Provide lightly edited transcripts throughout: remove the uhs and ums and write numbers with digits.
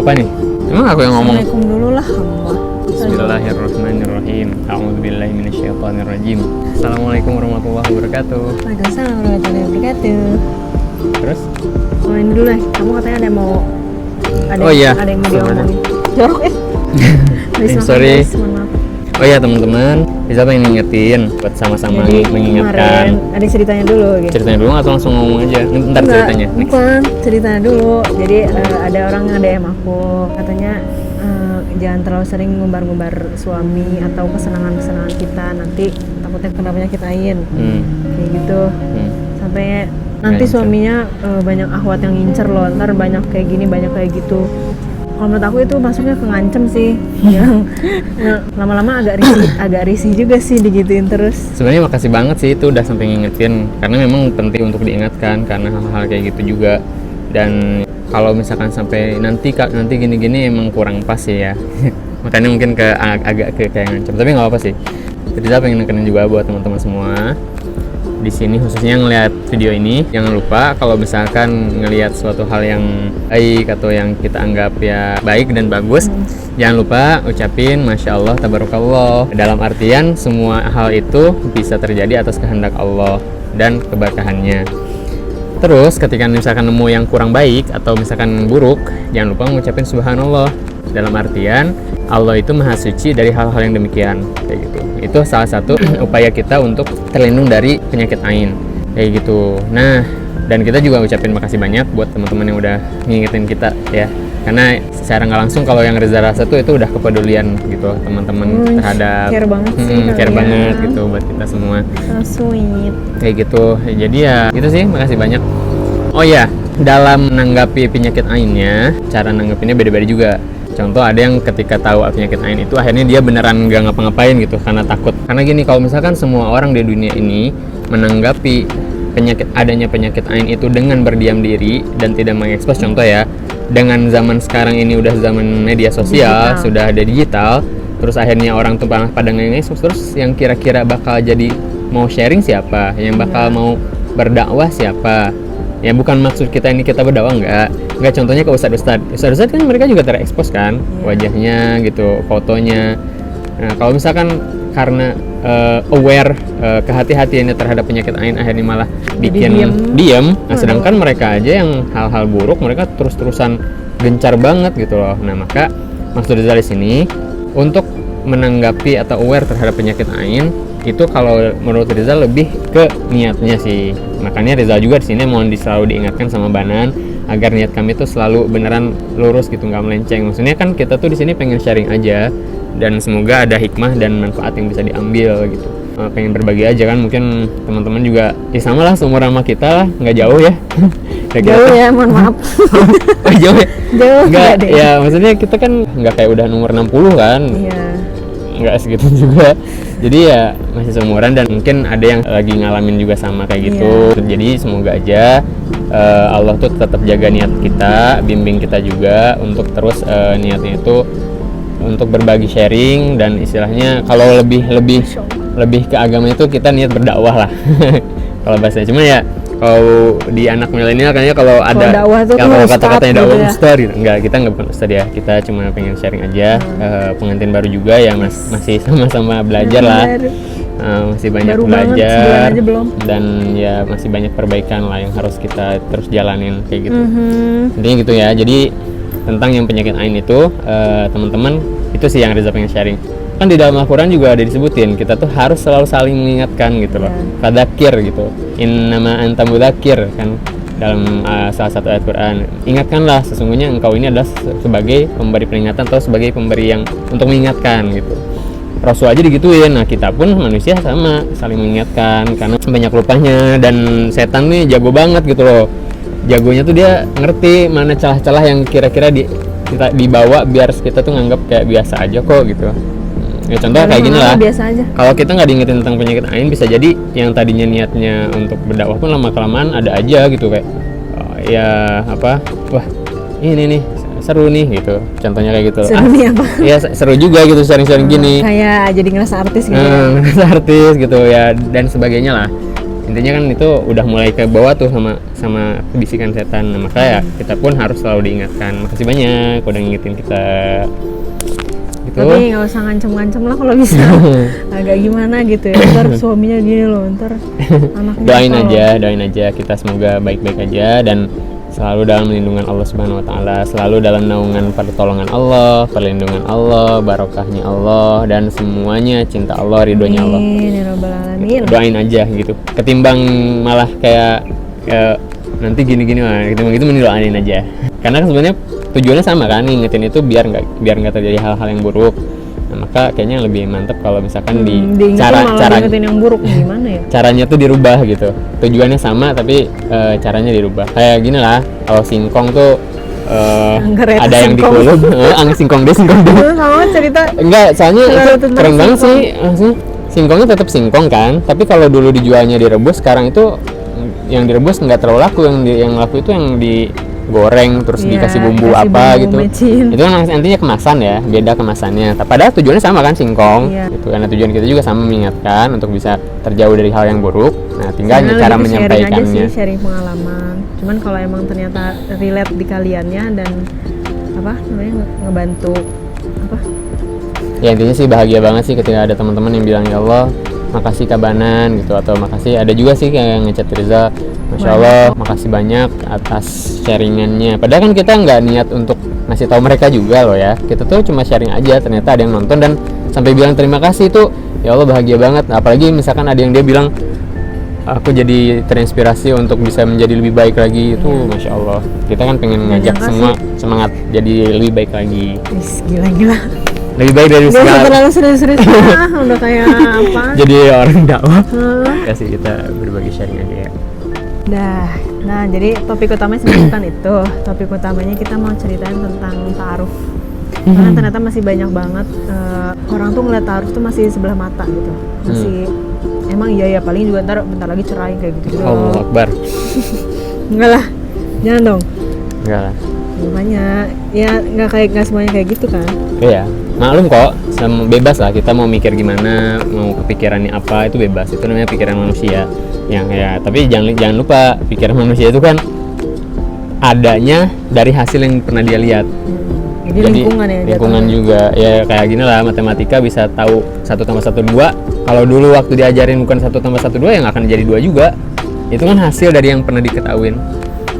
Apa nih? Emang aku yang ngomong? Assalamualaikum dulu lah hamba. Bismillahirrahmanirrahim. A'udzubillahi minasyaitonirrajim. Assalamualaikum warahmatullahi wabarakatuh. Waalaikumsalam warahmatullahi wabarakatuh. Terus? Oh ini dulu lah. Kamu katanya ada yang mau Oh iya. Ada yang mau diomongin. Jorok Please, Sorry. guys, mohon maaf. Oh iya teman-teman, bisa pengen ngingetin buat sama-sama Jadi mengingatkan. kemarin ada ceritanya dulu gitu. Ceritanya dulu atau langsung ngomong aja? Ntar Enggak, ceritanya. Next. bukan ceritanya dulu. Jadi ada orang nge-DM aku katanya jangan terlalu sering ngumbar-ngumbar suami atau kesenangan-kesenangan kita, nanti takutnya kena penyakitain kayak gitu. Sampai nanti Ngincer. suaminya banyak akhwat yang ngincer loh, ntar banyak kayak gini, banyak kayak gitu. Kalau menurut aku itu masuknya ke ngancem sih, yang lama-lama agak risih juga sih digituin terus. Sebenarnya makasih banget sih itu udah sampai ngingetin, karena memang penting untuk diingatkan karena hal-hal kayak gitu juga. Dan kalau misalkan sampai nanti gini-gini emang kurang pas sih ya. Makanya mungkin agak kayak ngancem, tapi nggak apa sih. Jadi saya pengen nekenin juga buat teman-teman semua di sini, khususnya ngelihat video ini, jangan lupa kalau misalkan ngelihat suatu hal yang baik atau yang kita anggap ya baik dan bagus, jangan lupa ucapin Masya Allah, Tabarakallah. Dalam artian semua hal itu bisa terjadi atas kehendak Allah dan keberkahannya. Terus ketika misalkan nemu yang kurang baik atau misalkan buruk, jangan lupa ngucapin Subhanallah. Dalam artian Allah itu maha suci dari hal-hal yang demikian, kayak gitu. Itu salah satu upaya kita untuk terlindung dari penyakit ain, kayak gitu. Nah, dan kita juga ucapin makasih banyak buat teman-teman yang udah ngingetin kita ya, karena secara nggak langsung kalau yang Reza rasa tuh itu udah kepedulian gitu teman-teman terhadap care banget sih care banget gitu buat kita semua. So sweet. Kayak gitu. Jadi ya itu sih, makasih banyak. Oh ya, dalam menanggapi penyakit ainnya, cara nanggapinnya beda-beda juga. Contoh ada yang ketika tahu penyakit ain itu akhirnya dia beneran gak ngapa-ngapain gitu karena takut. Karena gini, kalau misalkan semua orang di dunia ini menanggapi adanya penyakit ain itu dengan berdiam diri dan tidak mengekspos, contoh ya, dengan zaman sekarang ini udah zaman media sosial, sudah ada digital, terus akhirnya orang tuh pada ngekspos, terus yang kira-kira bakal jadi mau sharing siapa, yang bakal mau berdakwah siapa? Ya bukan maksud kita ini kita berdakwah, enggak, contohnya ke ustadz kan mereka juga terekspos kan, wajahnya gitu, fotonya. Nah kalau misalkan karena aware kehati-hatiannya terhadap penyakit ain akhirnya malah bikin diem. Nah sedangkan mereka aja yang hal-hal buruk mereka terus-terusan gencar banget gitu loh. Nah maka maksud Rizal di sini untuk menanggapi atau aware terhadap penyakit ain itu kalau menurut Rizal lebih ke niatnya sih. Makanya Rizal juga di sini mohon selalu diingatkan sama Banan agar niat kami tuh selalu beneran lurus gitu, nggak melenceng. Maksudnya kan kita tuh di sini pengen sharing aja dan semoga ada hikmah dan manfaat yang bisa diambil gitu. Pengen berbagi aja kan, mungkin teman-teman juga sama lah, seumur sama kita lah, nggak jauh ya. Jauh ya, mohon maaf. Oh, jauh ya? Jauh nggak ya, maksudnya kita kan nggak kayak udah nomor 60 kan. Iya. Nggak segitu juga, jadi ya masih seumuran dan mungkin ada yang lagi ngalamin juga sama kayak gitu. Jadi semoga aja Allah tuh tetap jaga niat kita, bimbing kita juga untuk terus niatnya itu untuk berbagi sharing dan istilahnya kalau lebih ke agama itu kita niat berdakwah lah kalau bahasanya. Cuma ya kalau di anak milenial kayaknya kalau ada kalau kata-katanya dakwah ustaz gitu. Enggak, kita nggak bukan ustaz ya, kita cuma pengen sharing aja. Pengantin baru juga ya, masih sama-sama belajar lah, masih banyak baru belajar banget, dan ya masih banyak perbaikan lah yang harus kita terus jalanin kayak gitu. Intinya gitu ya. Jadi tentang yang penyakit ain itu teman-teman, itu sih yang Reza pengen sharing. Kan di dalam Al-Quran juga ada disebutin kita tuh harus selalu saling mengingatkan gitu loh. Fadzakir gitu, innama anta mudzakir kan, dalam salah satu ayat Quran. Ingatkanlah, sesungguhnya engkau ini adalah sebagai pemberi peringatan atau sebagai pemberi yang untuk mengingatkan gitu. Rasul aja digituin. Nah kita pun manusia sama, saling mengingatkan karena banyak lupanya. Dan setan nih jago banget gitu loh. Jagonya tuh dia ngerti mana celah-celah yang kira-kira kita dibawa biar kita tuh nganggap kayak biasa aja kok gitu. Ya contoh kayak gini lah, kalau kita nggak diingetin tentang penyakit ain, bisa jadi yang tadinya niatnya untuk berdakwah pun lama-kelamaan ada aja gitu kayak ya apa, wah ini nih seru nih gitu, contohnya kayak gitu. Seru nih apa? Iya seru juga gitu sharing-sharing gini. Kayak jadi ngerasa artis gitu. Ngerasa artis gitu ya dan sebagainya lah. intinya kan itu udah mulai ke bawah tuh sama bisikan setan. Nah, maka ya kita pun harus selalu diingatkan. Makasih banyak udah ngingetin kita gitu. Tapi nggak usah ngancem-ngancem lah kalau bisa. Agak gimana gitu ya, ntar suaminya gini loh, ntar anaknya doain aja kita semoga baik-baik aja dan selalu dalam lindungan Allah Subhanahu wa taala, selalu dalam naungan pertolongan Allah, perlindungan Allah, barokahnya Allah, dan semuanya cinta Allah, ridhonya Allah. Amin ya rabbal alamin. Doain aja gitu. Ketimbang malah kayak nanti gini-gini mah, ketimbang gitu mending doain aja. Karena kan sebenarnya tujuannya sama kan, ngingetin itu biar nggak terjadi hal-hal yang buruk. Nah, maka kayaknya lebih mantep kalau misalkan cara ngingetin yang buruk gimana ya? Caranya tuh dirubah gitu. Tujuannya sama tapi caranya dirubah. Kayak gini lah, kalau singkong tuh ada yang dikulub, singkong dia. Sama cerita. Enggak, soalnya itu keren banget sih. Maksudnya singkongnya tetap singkong kan, tapi kalau dulu dijualnya direbus, sekarang itu yang direbus nggak terlalu laku, yang laku itu yang digoreng terus dikasih bumbu apa gitu. Itu kan nantinya kemasan ya, beda kemasannya. Padahal tujuannya sama kan singkong. Gitu. Karena tujuan kita juga sama, mengingatkan untuk bisa terjauh dari hal yang buruk. Nah, tinggal cara menyampaikannya. Sharing pengalaman. Cuman kalau emang ternyata relate di kaliannya dan ngebantu Ya intinya sih bahagia banget sih ketika ada teman-teman yang bilang ya Allah makasih Kabanan gitu, atau makasih, ada juga sih yang ngechat Riza, Masya Allah makasih banyak atas sharingannya. Padahal kan kita nggak niat untuk ngasih tahu mereka juga loh ya, kita tuh cuma sharing aja, ternyata ada yang nonton dan sampai bilang terima kasih tuh, ya Allah bahagia banget. Apalagi misalkan ada yang dia bilang aku jadi terinspirasi untuk bisa menjadi lebih baik lagi, itu Masya Allah. Kita kan pengen ngajak semua semangat jadi lebih baik lagi. Gila Lebih baik dari sekarang. Gak terlalu serius-serius udah kayak apa? Jadi orang dakwah. Kasih kita berbagi sharing aja ya. Nah jadi topik utamanya sebenarnya bukan itu. Topik utamanya kita mau ceritain tentang ta'aruf. Karena ternyata masih banyak banget orang tuh ngeliat ta'aruf tuh masih sebelah mata gitu. Masih emang iya ya paling juga bentar lagi cerai kayak gitu. Allahu Akbar. Enggak lah, jangan dong. Enggak lah. Makanya ya nggak semuanya kayak gitu kan. Iya, maklum kok, bebas lah kita mau mikir gimana, mau kepikirannya apa, itu bebas, itu namanya pikiran manusia. Yang ya, tapi jangan lupa pikiran manusia itu kan adanya dari hasil yang pernah dia lihat. Jadi lingkungan juga ya, kayak gini lah, matematika bisa tahu 1 tambah 1 2. Kalau dulu waktu diajarin bukan 1 tambah 1 2 ya nggak akan jadi 2 juga. Itu kan hasil dari yang pernah diketahuin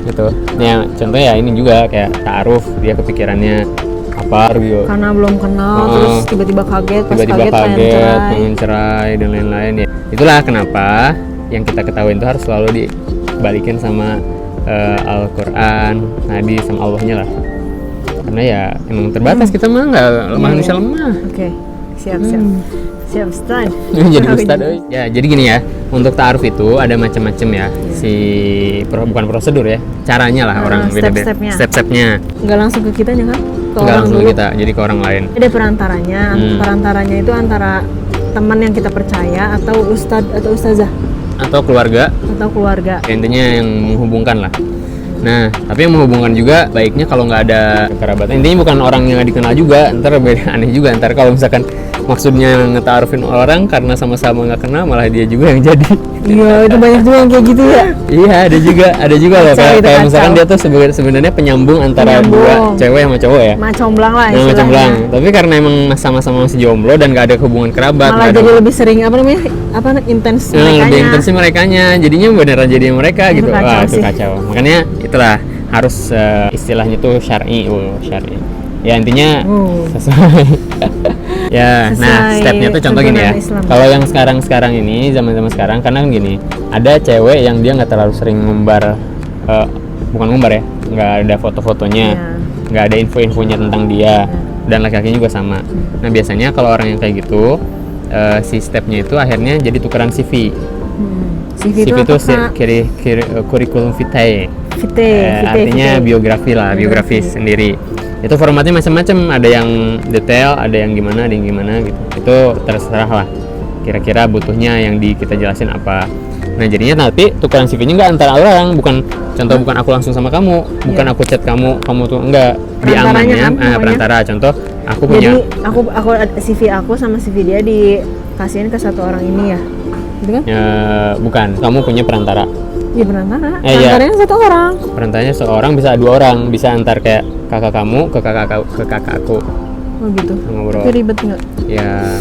gitu. Nah, contohnya ya ini juga kayak ta'aruf, dia kepikirannya apa gitu. Karena belum kenal terus tiba-tiba kaget, pengen cerai dan lain-lain ya. Itulah kenapa yang kita ketahuin itu harus selalu dibalikin sama Al-Quran, hadis, sama Allahnya lah. Karena ya emang terbatas, kita mah nggak manusia lemah. Oke, siap Ustaz. Jadi Ustaz. Ya jadi gini ya, untuk ta'aruf itu ada macam-macam ya. Bukan prosedur ya, caranya lah, orang beda-beda. Step-stepnya. Nggak langsung ke kitanya kan? Nggak langsung ke kita, jadi ke orang lain. Ada perantaranya. Perantaranya itu antara teman yang kita percaya atau ustadz atau ustazah. Atau keluarga. Intinya yang menghubungkan lah. Nah, tapi yang menghubungkan juga baiknya kalau nggak ada kerabatan. Intinya bukan orang yang nggak dikenal juga, ntar beda, aneh juga. Ntar kalau misalkan maksudnya ngeta'arufin orang karena sama-sama nggak kenal, malah dia juga yang jadi. Iya, itu banyak juga yang kayak gitu ya. Iya, ada juga loh. Kayak misalkan dia tuh sebenarnya penyambung antara dua cewek sama cowok ya. Macomblang lah istilahnya. Macomblang. Tapi karena emang sama-sama masih jomblo dan nggak ada hubungan kerabat. Malah jadi lebih sering intens merekanya. Lebih intens merekanya. Jadinya beneran jadi mereka gitu. Wah, itu kacau. Makanya itulah harus istilahnya tuh syar'i. Ya intinya sesuai. Nah stepnya tuh contoh gini ya. Kalau yang sekarang ini zaman sekarang, karena kan gini, ada cewek yang dia nggak terlalu sering ngumbar, bukan ngumbar ya, nggak ada foto-fotonya, nggak ada info-infonya tentang dia, dan laki-lakinya juga sama. Nah biasanya kalau orang yang kayak gitu, si stepnya itu akhirnya jadi tukeran CV. CV itu kurikulum vitae. Artinya biografi lah, biografi sendiri. Itu formatnya macam-macam, ada yang detail, ada yang gimana gitu. Itu terserah lah, kira-kira butuhnya yang kita jelasin apa. Nah jadinya nanti tukeran CV-nya nggak antara orang, bukan aku langsung sama kamu, bukan aku chat kamu tuh enggak, diamannya kan, perantara. Contoh aku punya, jadi aku CV aku sama CV dia dikasihin ke satu orang ini ya, gitu kan? Ya, bukan. Kamu punya perantara. Iya perantara. Iya. Perantaranya satu orang. Perantaranya seorang, bisa 2 orang, bisa antar kayak kakak kamu ke kakak aku Oh gitu. ngobrol. Tapi ribet nggak? Ya,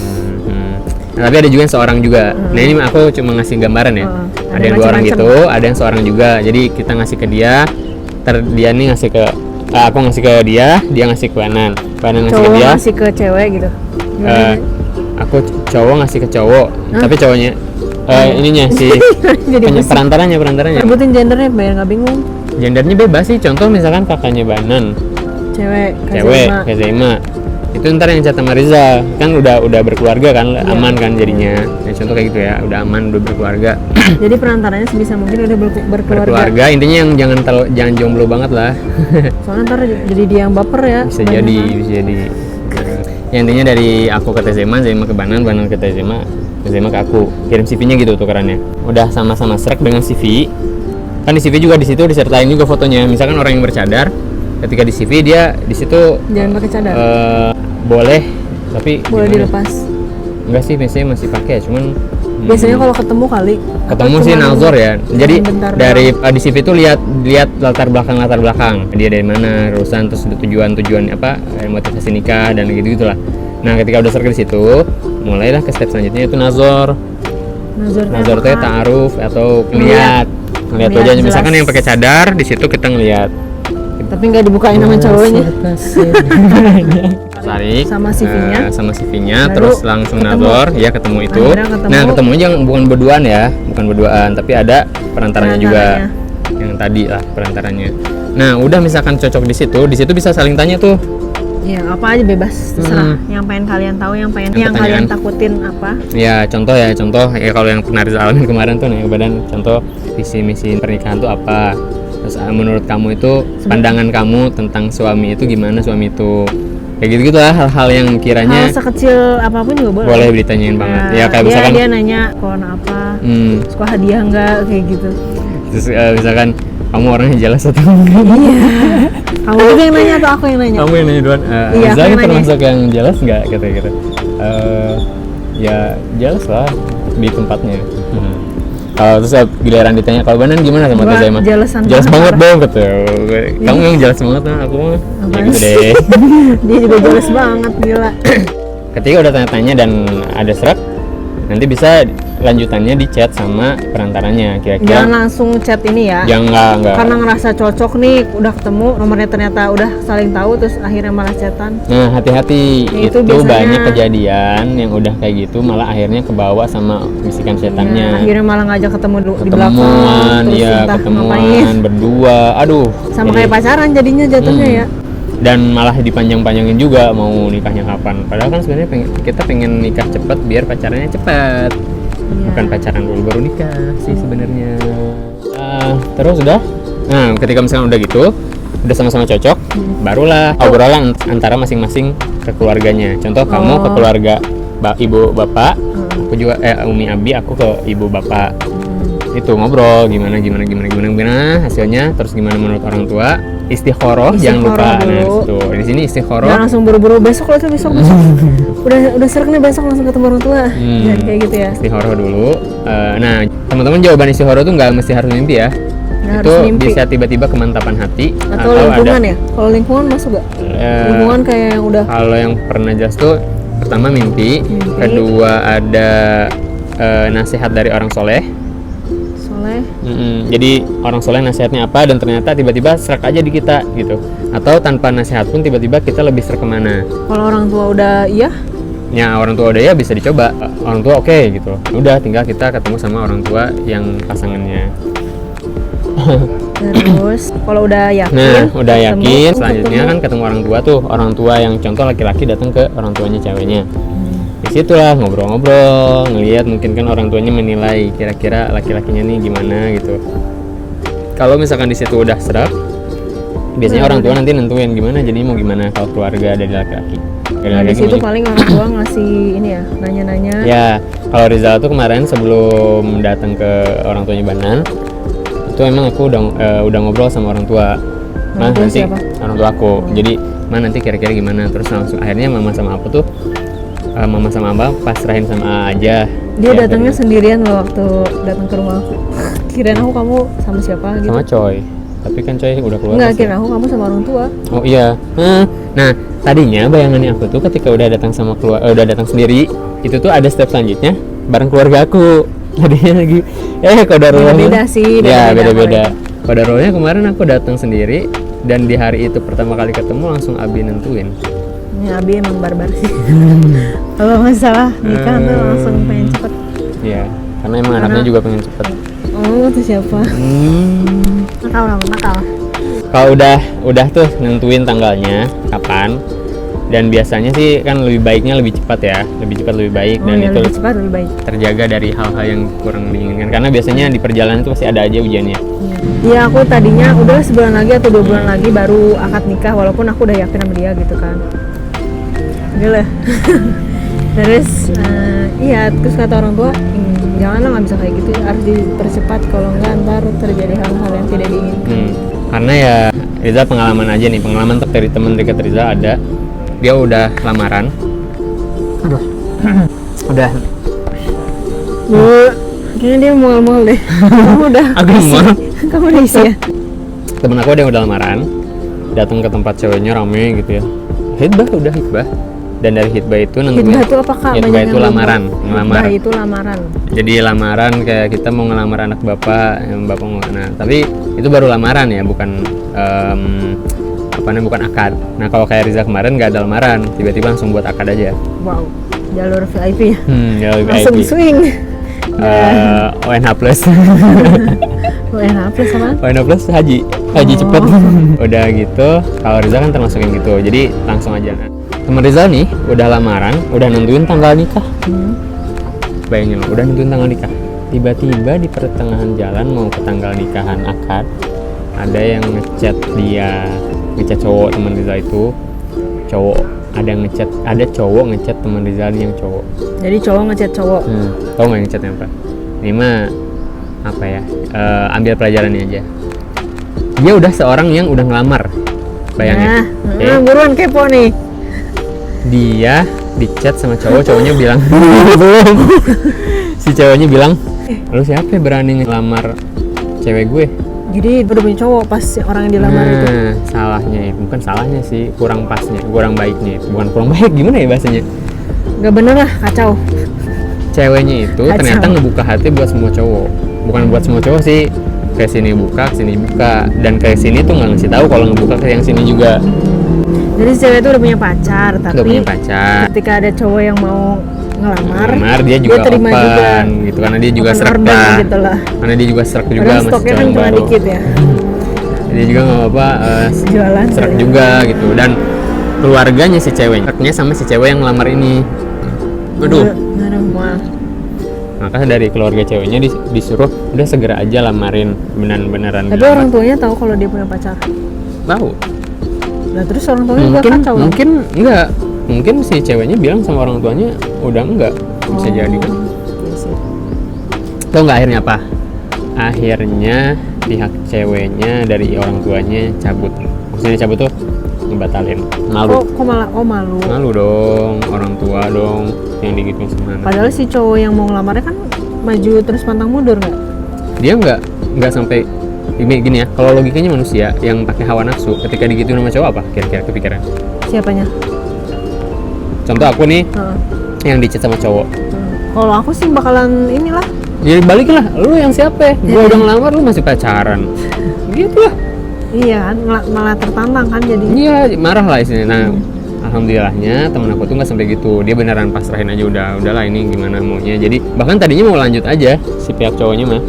nah, tapi ada juga yang seorang juga. Nah ini aku cuma ngasih gambaran ya. Ada Ada yang 2 orang macam-macam. gitu, ada yang seorang juga. Jadi kita ngasih ke dia, dia nih ngasih ke aku ngasih ke dia ngasih ke Banan ngasih ke Cowok dia. ngasih ke cewek gitu. Gimana? Aku cowok ngasih ke cowok, tapi cowoknya ininya si Jadi pusing. perantaranya Sebutin gendernya biar nggak bingung. gendernya bebas sih. Contoh misalkan kakaknya Banan Cewek. cewek Kazema. kayak Zema, itu ntar yang chat sama Riza kan udah berkeluarga kan, aman kan jadinya. Ya, contoh kayak gitu ya, udah aman, udah berkeluarga. Jadi perantaranya sebisa mungkin udah berkeluarga. Berkeluarga intinya yang jangan jomblo banget lah. Soalnya ntar jadi dia yang baper ya. bisa banyak jadi kan. bisa jadi. Ya, intinya dari aku ke Zema ke Banan ke Zema ke aku, kirim CV-nya gitu tukerannya. Udah sama-sama srek dengan CV. Kan di CV juga di situ disertain juga fotonya. Misalkan orang yang bercadar, ketika di CV dia di situ Jangan pakai cadar. boleh, tapi Boleh gimana? dilepas. Enggak sih, biasanya masih pakai, cuman Biasanya kalau ketemu kali. ketemu atau sih cuman nazar ya. Jadi bentar dari di CV itu lihat latar belakang. Dia dari mana, urusan, terus tujuan apa, motivasi nikah dan gitu-gitulah. Nah, ketika udah selesai di situ, mulailah ke step selanjutnya itu nazar. Nazar itu ta'aruf atau ngeliat Ngeliat aja. jelas. Misalkan yang pakai cadar, di situ kita ngeliat. Tapi nggak dibukain sama cowoknya. Tarik Sama CV-nya. sama CV-nya, Lalu terus langsung ketemu. nazar, ya ketemu itu. Akhirnya ketemu. Nah, ketemunya bukan berduaan, tapi ada perantaranya juga. Yang tadi lah perantaranya. Nah, udah misalkan cocok di situ bisa saling tanya tuh. Ya apa aja bebas, terserah. Yang pengen kalian tahu, yang Pertanyaan. kalian takutin apa. Ya contoh kalau yang pernah Riza alamin kemarin tuh nih badan, contoh visi misi pernikahan tuh apa, terus menurut kamu itu pandangan kamu tentang suami itu gimana, suami itu kayak gitu lah, hal-hal yang kiranya Hal sekecil apapun juga boleh. boleh ditanyain banget ya, kayak misalkan dia nanya corona apa, suka hadiah enggak, kayak gitu. terus misalkan kamu orangnya jelas atau enggak. Kamu juga yang nanya atau aku yang nanya? Kamu yang nanya duluan. Iya, Riza aku yang termasuk yang jelas nggak kata-kata? Ya jelas lah di tempatnya. Kalau terus giliran ditanya kalau Banan gimana sama Gua Teh Zema? jelasan Jelas banget banget, dong kata. Kamu yang jelas banget nah, aku mah. Ya Apaan gitu sih? deh. Dia juga jelas banget, gila. Ketika udah tanya-tanya dan ada serak, nanti bisa lanjutannya di chat sama perantaranya kira-kira. Jangan langsung chat ini ya. Jangan enggak. Karena ngerasa cocok nih, udah ketemu, nomornya ternyata udah saling tahu, terus akhirnya malah chatan. Nah, hati-hati. Ya, itu biasanya banyak kejadian yang udah kayak gitu malah akhirnya kebawa sama bisikan setannya. Ya, akhirnya malah ngajak ketemu di belakang, Ketemuan, terus ya entah ketemuan ngapain. berdua. Aduh. Sama jadi- kayak pacaran jadinya jatuhnya ya. Dan malah dipanjang-panjangin juga mau nikahnya kapan. Padahal kan sebenarnya kita pengen nikah cepet biar pacarannya cepet. Iya. Bukan pacaran dulu baru nikah sih sebenarnya. Terus udah. Nah, ketika misalnya udah gitu, udah sama-sama cocok, barulah obrolan antara masing-masing ke keluarganya. Contoh kamu ke keluarga ibu bapak, aku juga Umi Abi, aku ke ibu bapak. Itu ngobrol gimana hasilnya, terus gimana menurut orang tua. Istikharah jangan lupa. Nah, dulu. situ. Di sini Jangan istikharah. langsung buru-buru besok lah itu besok. udah serak nih besok langsung ketemu orang tua. Jangan kayak gitu ya. Istikharah dulu. Nah, teman-teman jawaban istikharah itu nggak mesti harus mimpi ya. Nggak Itu harus mimpi. bisa tiba-tiba kemantapan hati Atau lingkungan ya. Kalau lingkungan masuk gak? Lingkungan kayak yang udah Kalau yang pernah jelas tuh pertama mimpi, kedua ada nasihat dari orang soleh. Jadi orang soleh nasihatnya apa dan ternyata tiba-tiba serak aja di kita gitu, atau tanpa nasihat pun tiba-tiba kita lebih serak kemana. kalau orang tua udah iya, Ya orang tua udah ya bisa dicoba, orang tua oke gitu, udah tinggal kita ketemu sama orang tua yang pasangannya. terus kalau udah yakin, Nah udah ketemu, yakin, selanjutnya kan ketemu orang tua tuh, orang tua yang contoh laki-laki datang ke orang tuanya ceweknya. Disitulah ngobrol-ngobrol, ngelihat mungkin kan orang tuanya menilai kira-kira laki-lakinya nih gimana gitu. Kalau misalkan di situ udah serap, biasanya orang tua nanti nentuin gimana, jadi mau gimana kalau keluarga dari laki-laki. Dari Nah, di laki-laki situ mau paling orang tua ngasih ini ya, nanya-nanya. ya, kalau Rizal tuh kemarin sebelum datang ke orang tuanya Banan, itu emang aku udah ngobrol sama orang tua. Orang tua Nanti siapa? orang tua aku. Jadi, nanti kira-kira gimana? Terus langsung akhirnya mama sama aku tuh mama sama abah pasrahin sama A aja. Dia Ya, datangnya bener. sendirian loh waktu datang ke rumah aku. Kirain aku kamu sama siapa gitu. Sama Coy, tapi kan Coy udah keluar. Enggak, pasti. kirain aku kamu sama orang tua. Oh iya. Nah, tadinya bayangannya aku tuh ketika udah datang sama udah datang sendiri, itu tuh ada step selanjutnya bareng keluarga aku. Tadinya lagi kodarullah. Beda-beda sih, Ya, beda-beda beda-beda. Kodarulahnya kemarin aku datang sendiri dan di hari itu pertama kali ketemu langsung Abi nentuin. Ini Abi emang barbar sih. Kalau masalah nikah tuh langsung pengen cepet. Iya, karena emang anaknya juga pengen cepet. Oh, itu siapa? Nakal lah, nakal. Kalau udah tuh nentuin tanggalnya kapan, dan biasanya sih kan lebih baiknya lebih cepat ya, lebih cepat lebih baik, Oh dan ya, itu lebih cepat lebih baik. terjaga dari hal-hal yang kurang diinginkan, karena biasanya di perjalanan itu pasti ada aja ujiannya. Iya, aku tadinya udah sebulan lagi atau 2 bulan lagi baru akad nikah, walaupun aku udah yakin sama dia gitu kan. Gila. Terus terus kata orang tua, janganlah, nggak bisa kayak gitu, harus dipercepat, kalau enggak ntar terjadi hal-hal yang tidak diinginkan. Karena ya Riza pengalaman aja nih, pengalaman dari temen dekat Riza ada, dia udah lamaran, udah Kayaknya dia mual-mual deh. Kamu udah Aku mual. Kamu udah isi ya? temen aku ada yang udah lamaran, datang ke tempat ceweknya rame gitu ya, hitbah, dan dari hitbah itu nentuin. Hitbah itu apa, Kak? Hitbah Banyak itu yang lamaran, ngomong. ngelamar. Hitbah itu lamaran. Jadi lamaran kayak kita mau ngelamar anak bapak, yang bapak mau. Nah, tapi itu baru lamaran ya, bukan bukan akad. Nah, kalau kayak Riza kemarin nggak ada lamaran, tiba-tiba langsung buat akad aja. Wow, jalur VIP ya. Ya lebih Langsung VIP. swing. ONH plus. UNH plus sama? ONH plus haji cepet. Udah gitu, kalau Riza kan termasuk yang gitu, jadi langsung aja. Nah, teman Riza nih udah lamaran, udah nentuin tanggal nikah. Bayangin loh, udah nentuin tanggal nikah. Tiba-tiba di pertengahan jalan mau ke tanggal nikahan akad, ada yang ngechat cowok teman Riza itu, cowok. Ada cowok ngechat teman Riza yang cowok. Jadi cowok ngechat cowok. Tau nggak yang chatnya apa? Ini mah apa ya? Ambil pelajarannya aja. Dia udah seorang yang udah ngelamar. Bayangin. Buruan kepo nih. Dia di chat sama cowoknya bilang belum. Si cowoknya bilang, lu siapa berani ngelamar cewek gue? Jadi udah punya cowok pas orang yang dilamar itu. Salahnya itu, bukan salahnya sih, kurang pasnya, kurang baiknya itu. Bukan kurang baik, gimana ya bahasanya? Gak bener lah, kacau. Ceweknya itu ternyata ngebuka hati buat semua cowok. Bukan buat semua cowok sih, ke sini buka, dan ke sini tuh nggak ngasih tahu kalau ngebuka ke yang sini juga. Jadi si cewek itu udah punya pacar, tapi Udah punya pacar. ketika ada cowok yang mau ngelamar, Dia juga terima open juga. gitu, karena dia juga Open serak order lah. gitu lah. Karena dia juga serak juga Padahal masih stoknya cowok kan yang cuma baru. dikit ya. Dia juga nggak apa-apa Jualan serak kali. juga gitu, dan keluarganya si ceweknya seraknya sama si cewek yang ngelamar ini. Aduh. Mual. Maka dari keluarga ceweknya disuruh udah segera aja lamarin, beneran. Tapi orang tuanya tahu kalau dia punya pacar. tahu. Nah terus orang tuanya juga kacau. Mungkin enggak. Mungkin si ceweknya bilang sama orang tuanya udah enggak. Bisa jadi kan. Iya sih. Tahu nggak akhirnya apa? Akhirnya pihak ceweknya dari orang tuanya cabut. Maksudnya cabut tuh ngebatalin. Malu. Kok malah malu. Malu dong, orang tua dong yang digituin sama anak. Padahal si cowok yang mau ngelamarnya kan maju terus pantang mundur nggak? Dia nggak sampai gini ya. Kalau logikanya manusia yang pakai hawa nafsu, ketika digituin sama cowok apa? Kira-kira kepikiran? Siapanya? Contoh aku nih Heeh. yang dicet sama cowok. Kalau aku sih bakalan inilah. Jadi balikin lah, lu yang siapa? Gua udah ngelamar, lu masih pacaran. Gitu lah. Iya kan, malah tertantang kan jadi. Iya, marah lah istilahnya. Nah, alhamdulillahnya temen aku tuh nggak sampai gitu. Dia beneran pasrahin aja, udahlah ini gimana maunya. Jadi bahkan tadinya mau lanjut aja si pihak cowoknya mah.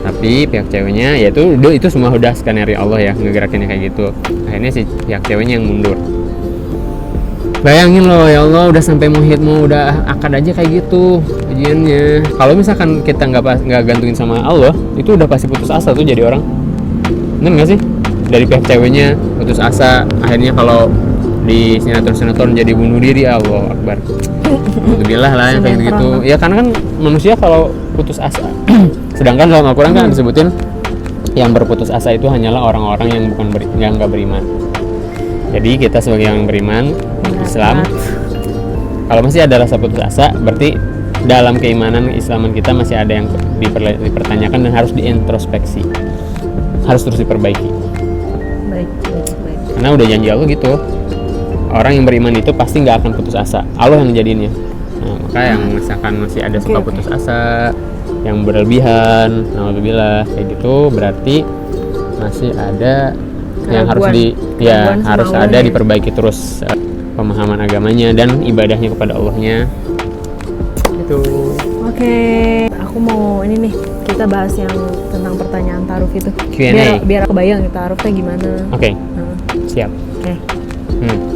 Tapi pihak ceweknya ya itu semua udah skenario Allah ya, ngegerakinnya kayak gitu. Akhirnya si pihak ceweknya yang mundur. Bayangin loh, ya Allah, udah sampai mau udah akad aja kayak gitu ujiannya. Kalau misalkan kita nggak gantungin sama Allah, itu udah pasti putus asa tuh jadi orang. Bener nggak sih? Dari pihak ceweknya putus asa, akhirnya kalau di sinetron jadi bunuh diri, Allah Akbar. Alhamdulillah lah yang kayak gitu. Ya karena kan manusia kalau putus asa. Sedangkan dalam Al-Quran kan disebutin yang berputus asa itu hanyalah orang-orang yang yang nggak beriman. Jadi kita sebagai yang beriman, Islam, Kalau masih ada rasa putus asa, berarti dalam keimanan Islaman kita masih ada yang dipertanyakan dan harus diintrospeksi, harus terus diperbaiki. Baik. Karena udah janji Allah gitu, orang yang beriman itu pasti nggak akan putus asa. Allah yang jadiinnya. Nah, maka yang misalkan masih ada suka putus asa, yang berlebihan, alhamdulillah kayak gitu, berarti masih ada yang harus harus ada diperbaiki terus pemahaman agamanya dan ibadahnya kepada Allahnya. Gitu. Oke. Aku mau ini nih, kita bahas yang tentang pertanyaan ta'aruf itu. Q&A. Biar kebayang ta'arufnya gimana. Oke. Siap. Oke.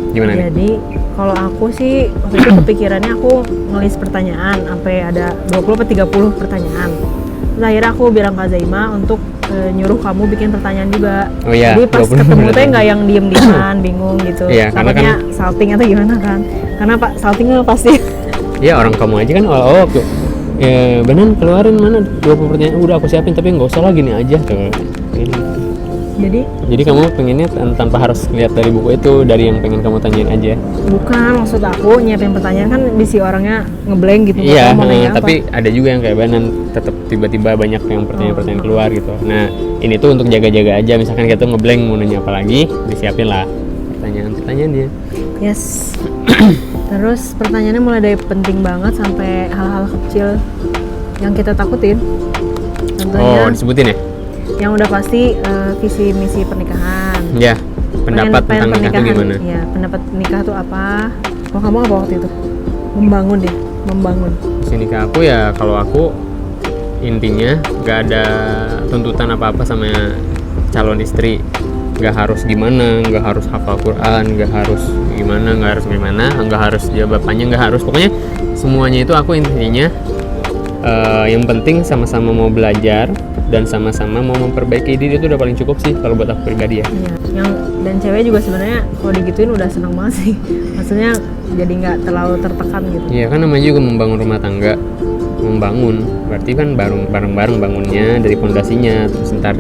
Gimana nih? Jadi kalau aku sih waktu itu kepikirannya aku ngelis pertanyaan sampai ada 20-30 pertanyaan. Terus akhirnya aku bilang ke Zaima untuk nyuruh kamu bikin pertanyaan juga. Oh iya. Jadi pas ketemu tuh nggak yang diem-dieman, bingung gitu. Iya, takutnya salting atau gimana kan? Karena Pak saltingnya pasti. Iya, orang kamu aja kan awal-awal tuh. Ya, Benan keluarin mana 20 pertanyaan, udah aku siapin tapi nggak usah lah gini aja tuh. Jadi kamu pengennya tanpa harus lihat dari buku itu, dari yang pengen kamu tanyain aja. Bukan, maksud aku nyiapin pertanyaan kan bisi orangnya ngeblank gitu. Iya, tapi ada juga yang kayak Banan tetap tiba-tiba banyak yang pertanyaan-pertanyaan keluar gitu. Nah, ini tuh untuk jaga-jaga aja, misalkan kita tuh ngeblank mau nanya apa lagi, disiapin lah pertanyaan dia. Yes. Terus pertanyaannya mulai dari penting banget sampai hal-hal kecil yang kita takutin. Contohnya, disebutin ya? Yang udah pasti visi misi pernikahan. Ya, pendapat tentang nikah itu gimana? Iya, pendapat nikah tuh apa? Kalau kamu apa waktu itu? Membangun. Visi nikah aku ya, kalau aku intinya gak ada tuntutan apa-apa sama calon istri. Gak harus gimana, gak harus hafal Quran, gak harus gimana, gak harus jawabannya, gak harus. Pokoknya semuanya itu aku intinya yang penting sama-sama mau belajar dan sama-sama mau memperbaiki diri, itu udah paling cukup sih kalau buat aku pribadi ya. Iya, dan cewek juga sebenarnya kalau digituin udah senang banget sih. Maksudnya jadi nggak terlalu tertekan gitu. Iya, kan namanya juga membangun rumah tangga. Membangun berarti kan bareng-bareng bangunnya dari pondasinya, terus ntar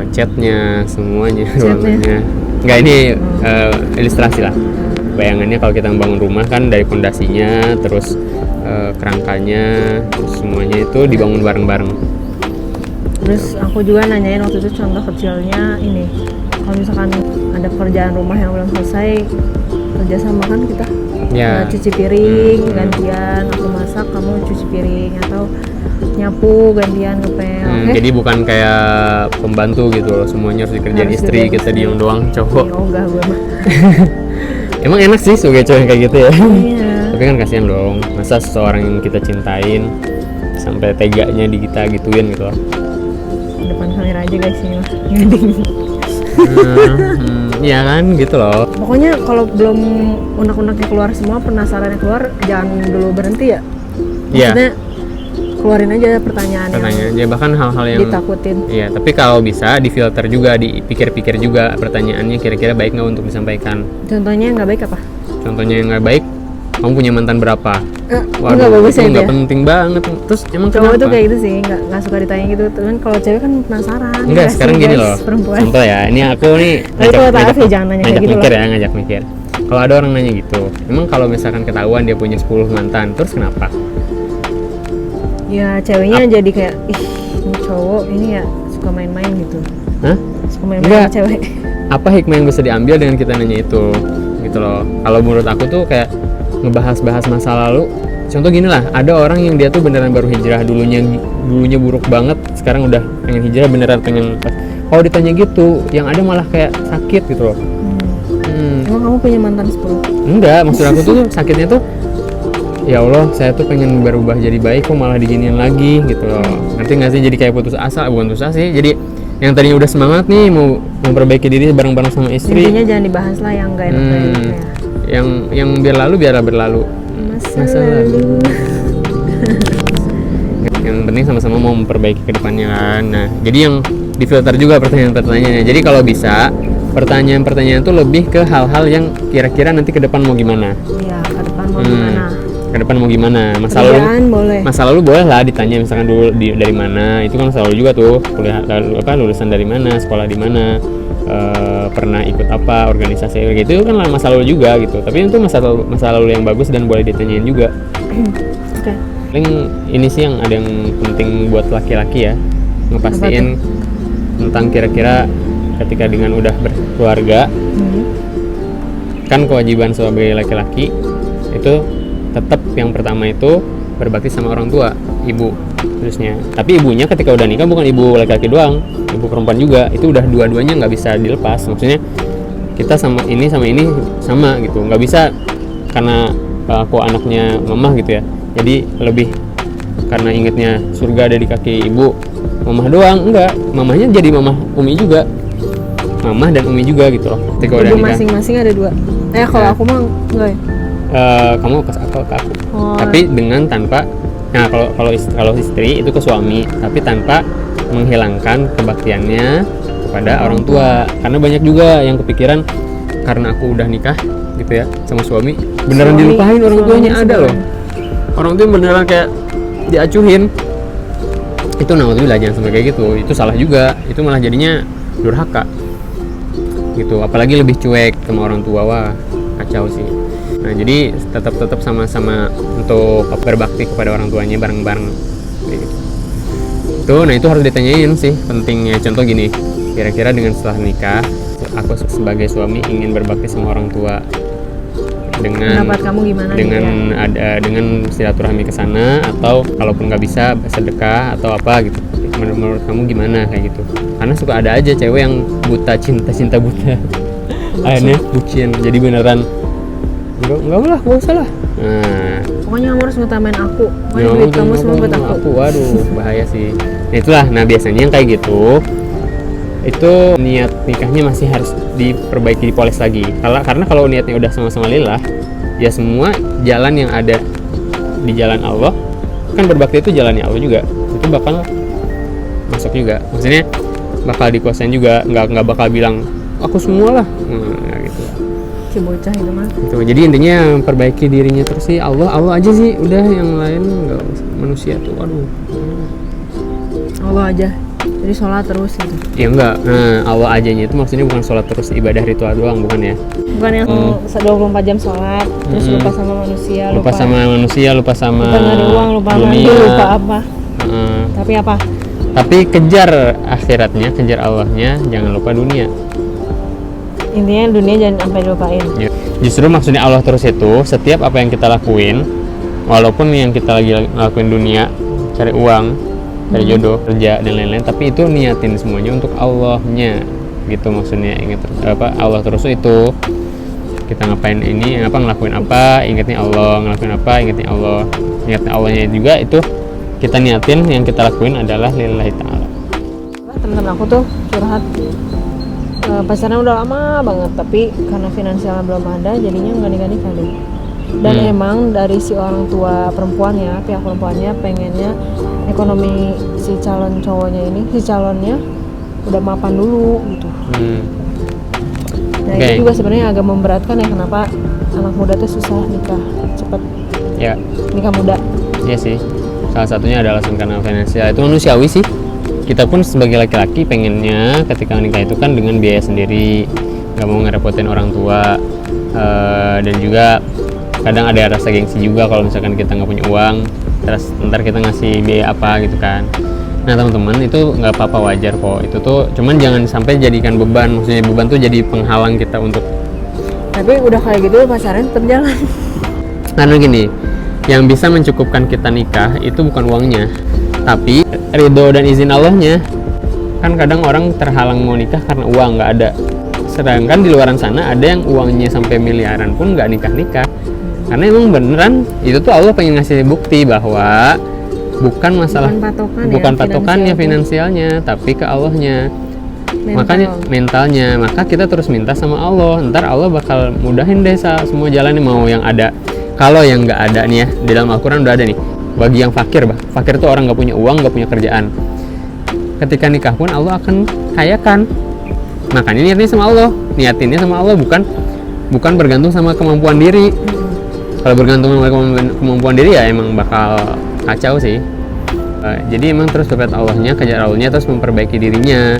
catnya semuanya, ruangannya. Enggak, ini ilustrasi lah. Bayangannya kalau kita membangun rumah kan dari pondasinya, terus kerangkanya, terus semuanya itu dibangun bareng-bareng. Terus aku juga nanyain waktu itu contoh kecilnya ini, kalau misalkan ada pekerjaan rumah yang belum selesai, kerja sama kan kita, cuci piring gantian, aku masak kamu cuci piring, atau nyapu gantian, ngepel. Jadi bukan kayak pembantu gitu loh, semuanya harus dikerjain istri, kita diem doang cowok. Ogah gue mah. Emang enak sih sebagai cowok kayak gitu ya. Iya. Tapi kan kasihan dong, masa seseorang yang kita cintain sampai teganya di kita gituin gitu loh. Depan kamera aja guys ini mah ngading. Iya kan gitu loh. Pokoknya kalau belum unek-uneknya keluar semua, penasarannya keluar, jangan dulu berhenti ya. Maksudnya keluarin aja pertanyaan ya, bahkan hal-hal yang ditakutin. Iya, tapi kalau bisa difilter juga, dipikir-pikir juga pertanyaannya kira-kira baik nggak untuk disampaikan. Contohnya yang nggak baik apa? Contohnya yang nggak baik, kamu punya mantan berapa? Waduh, nggak bagus itu ya nggak penting banget. Terus emang cowok kenapa? tuh kayak gitu sih, nggak suka ditanya gitu. Cuman kalau cewek kan penasaran. Enggak, sekarang gini loh. Perempuan. Contoh ya, ini aku nih ngajak mikir ya, ngajak mikir. Kalau ada orang nanya gitu, emang kalau misalkan ketahuan dia punya 10 mantan, terus kenapa? Ya ceweknya jadi kayak, ih ini cowok ini ya suka main-main gitu. Hah? Suka main-main sama cewek. Apa hikmah yang bisa diambil dengan kita nanya itu? Gitu loh. Kalau menurut aku tuh kayak ngebahas-bahas masa lalu. Contoh gini lah, ada orang yang dia tuh beneran baru hijrah, dulunya buruk banget, sekarang udah pengen hijrah, beneran pengen. Kalau ditanya gitu, yang ada malah kayak sakit gitu loh. Emang kamu punya mantan 10? Enggak, maksud aku tuh sakitnya tuh, ya Allah, saya tuh pengen berubah jadi baik, kok malah diginiin lagi gitu loh. Ngerti nggak sih? Jadi kayak putus asa, bukan putus asa sih. Jadi yang tadinya udah semangat nih mau memperbaiki diri bareng-bareng sama istri. Intinya jangan dibahas lah yang gak enak ya. Yang biar lalu biarlah berlalu. Masa lalu. Yang penting sama-sama mau memperbaiki ke depannya kan. Nah, jadi yang difilter juga pertanyaan-pertanyaannya. Jadi kalau bisa pertanyaan-pertanyaan tuh lebih ke hal-hal yang kira-kira nanti ke depan mau gimana. Iya, ke depan mau gimana. Ke depan mau gimana? Masa lalu boleh lah ditanya, misalkan dulu dari mana. Itu kan masa lalu juga tuh. Kuliah lulusan dari mana, sekolah di mana. pernah ikut apa organisasi gitu, itu kan masa lalu juga gitu, tapi itu masa lalu yang bagus dan boleh ditanyain juga. Oke. Paling ini sih yang ada yang penting buat laki-laki ya, ngepastiin tentang kira-kira ketika dengan udah berkeluarga, kan kewajiban sebagai laki-laki itu tetap yang pertama itu berbakti sama orang tua, ibu terusnya. Tapi ibunya ketika udah nikah bukan ibu laki-laki doang, ibu perempuan juga, itu udah dua-duanya nggak bisa dilepas. Maksudnya kita sama ini sama gitu, nggak bisa karena aku anaknya mamah gitu ya, jadi lebih karena ingetnya surga ada di kaki ibu, mamah doang, enggak, mamahnya jadi mamah umi juga, mamah dan umi juga gitu loh ketika udah Ibu nikah. masing-masing ada 2. Kalau Nah. aku mah enggak ya. Kamu ke aku, Oh. tapi dengan tanpa, nah kalau istri itu ke suami, tapi tanpa menghilangkan kebaktiannya kepada orang tua. Karena banyak juga yang kepikiran karena aku udah nikah gitu ya sama suami, beneran dilupain orang tuanya. Ada loh orang tuh beneran kayak diacuhin. Itu naudzubillah, jangan sampai kayak gitu, itu salah juga, itu malah jadinya durhaka gitu, apalagi lebih cuek sama orang tua, wah kacau sih. Nah jadi tetap sama-sama untuk berbakti kepada orang tuanya bareng-bareng gitu. Nah itu harus ditanyain sih pentingnya. Contoh gini, kira-kira dengan setelah nikah aku sebagai suami ingin berbakti sama orang tua dengan Pendapat kamu gimana dengan nih, ada dengan silaturahmi ke sana, atau kalaupun nggak bisa sedekah atau apa gitu. Menurut kamu gimana kayak gitu? Karena suka ada aja cewek yang buta cinta buta, akhirnya bucin, jadi beneran enggak lah, gak usah lah. Nah, Pokoknya kamu harus ngutamain aku. Pokoknya ya, duit kamu semua buat aku. Waduh, bahaya sih. Nah, itulah. Nah, biasanya yang kayak gitu itu niat nikahnya masih harus diperbaiki, dipoles lagi. Karena kalau niatnya udah sama-sama lillah, ya semua jalan yang ada di jalan Allah, kan berbakti itu jalannya Allah juga, itu bakal masuk juga. Maksudnya bakal dikuasain juga, nggak bakal bilang aku semua lah, gitu. Si bocah itu mah. Gitu. Jadi intinya perbaiki dirinya terus sih, Allah aja sih, udah yang lain nggak usah. Manusia tuh, waduh. Allah aja. Jadi sholat terus gitu. Ya enggak. Nah, Allah ajanya itu maksudnya bukan sholat terus ibadah ritual doang, bukan ya? Bukan yang 24 jam sholat, terus lupa sama manusia, Lupa sama manusia, lupa sama lupa nyari uang, lupa mandi, dunia. lupa apa. Heeh. Tapi apa? Tapi kejar akhiratnya, kejar Allahnya, jangan lupa dunia. Intinya dunia jangan sampai dilupain. Ya. Justru maksudnya Allah terus itu setiap apa yang kita lakuin, walaupun yang kita lagi lakuin dunia, cari uang, cari jodoh, kerja dan lain-lain, tapi itu niatin semuanya untuk Allahnya, gitu maksudnya. Ingat apa Allah terus itu, kita ngapain ini, ngelakuin apa, ingatnya Allah, ngelakuin apa, ingatnya Allah, ingatnya Allahnya juga itu kita niatin yang kita lakuin adalah lillahi ta'ala. Teman-teman aku tuh curhat, pacaran udah lama banget, tapi karena finansialnya belum ada, jadinya nggak nikah deh. Dan emang dari si orang tua perempuannya, pihak perempuannya pengennya ekonomi si calon cowoknya ini, si calonnya udah mapan dulu gitu. Nah Oke. itu juga sebenarnya agak memberatkan ya, kenapa anak muda tuh susah nikah cepet, Ya, nikah muda. iya sih. Salah satunya adalah alasan karena finansial. Itu manusiawi sih. Kita pun sebagai laki-laki pengennya ketika nikah itu kan dengan biaya sendiri, nggak mau ngerepotin orang tua, dan juga kadang ada rasa gengsi juga kalau misalkan kita nggak punya uang, terus ntar kita ngasih biaya apa gitu kan. Nah teman-teman, itu nggak apa-apa, wajar kok. Itu tuh cuman jangan sampai jadikan beban. Maksudnya beban tuh jadi penghalang kita untuk. Tapi udah kayak gitu pacaran tetap jalan. Karena gini, yang bisa mencukupkan kita nikah itu bukan uangnya, tapi ridho dan izin Allahnya. Kan kadang orang terhalang mau nikah karena uang nggak ada. Sedangkan di luaran sana ada yang uangnya sampai miliaran pun nggak nikah-nikah. Karena emang beneran itu tuh Allah pengen ngasih bukti bahwa bukan masalah, bukan patokannya finansialnya, tapi ke Allahnya. Makanya mentalnya, maka kita terus minta sama Allah. Ntar Allah bakal mudahin deh semua jalannya, mau yang ada. Kalau yang nggak ada nih ya, di dalam Al-Quran udah ada nih, bagi yang fakir, fakir tuh orang nggak punya uang, nggak punya kerjaan, ketika nikah pun Allah akan kayakan. Makanya niatnya sama Allah, niatinnya sama Allah, bukan bergantung sama kemampuan diri. Kalau bergantung sama kemampuan diri ya emang bakal kacau sih. Jadi emang terus berkat Allahnya, kejar Allahnya, terus memperbaiki dirinya.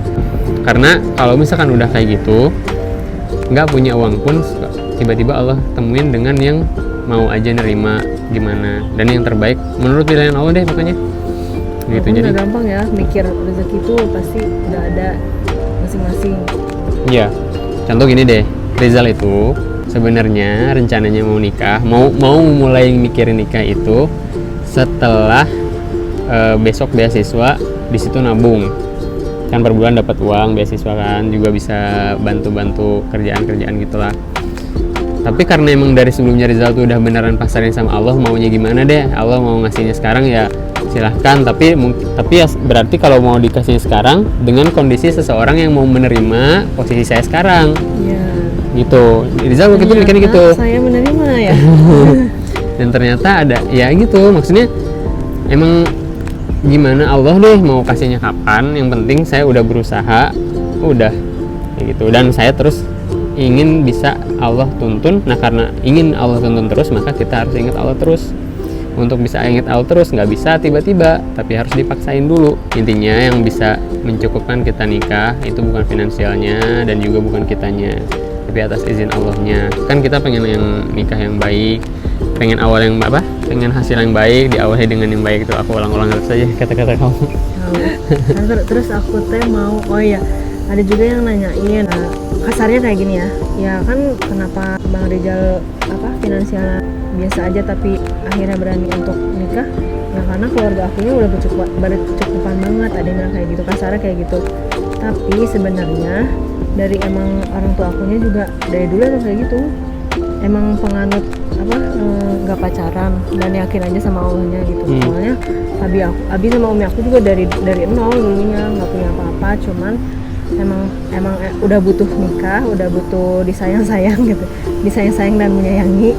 Karena kalau misalkan udah kayak gitu, nggak punya uang pun tiba-tiba Allah temuin dengan yang mau aja nerima gimana, dan yang terbaik menurut pilihan Allah deh pokoknya gitu. Jadi nggak gampang ya mikir rezeki itu pasti udah ada masing-masing. ya contoh gini deh, Rizal itu sebenarnya rencananya mau nikah, mau mulai mikirin nikah itu setelah besok beasiswa, di situ nabung kan per bulan dapat uang beasiswa kan, juga bisa bantu-bantu kerjaan-kerjaan gitulah. Tapi karena emang dari sebelumnya Rizal tuh udah beneran pasarin sama Allah maunya gimana deh, Allah mau ngasihnya sekarang ya silahkan, tapi ya berarti kalau mau dikasih sekarang dengan kondisi seseorang yang mau menerima posisi saya sekarang. Iya. Gitu. Rizal waktu itu mikirnya gitu. Saya menerima ya. Dan ternyata ada ya gitu, maksudnya emang gimana Allah deh mau kasihnya kapan, yang penting saya udah berusaha, udah kayak gitu. Dan saya terus ingin bisa Allah tuntun. Nah karena ingin Allah tuntun terus, maka kita harus ingat Allah terus. Untuk bisa ingat Allah terus nggak bisa tiba-tiba, tapi harus dipaksain dulu. Intinya yang bisa mencukupkan kita nikah itu bukan finansialnya dan juga bukan kitanya, tapi atas izin Allahnya. Kan kita pengen yang nikah yang baik, pengen awal yang apa? Pengen hasil yang baik, diawali dengan yang baik. Itu aku ulang-ulang saja kata-kata kamu. Terus aku mau, oh ya, ada juga yang nanyain kasarnya kayak gini ya kan kenapa Bang Rizal finansial biasa aja tapi akhirnya berani untuk nikah. Nah karena keluarga akunya udah berkecukupan banget, ada yang bilang kayak gitu, kasarnya kayak gitu. Tapi sebenarnya dari emang orang tua akunya juga dari dulu emang kayak gitu, emang penganut nggak pacaran dan yakin aja sama Allahnya gitu. Soalnya abi sama umi aku juga dari nol dulunya nggak punya apa-apa, cuman emang udah butuh nikah, udah butuh disayang-sayang gitu, disayang-sayang dan menyayangi.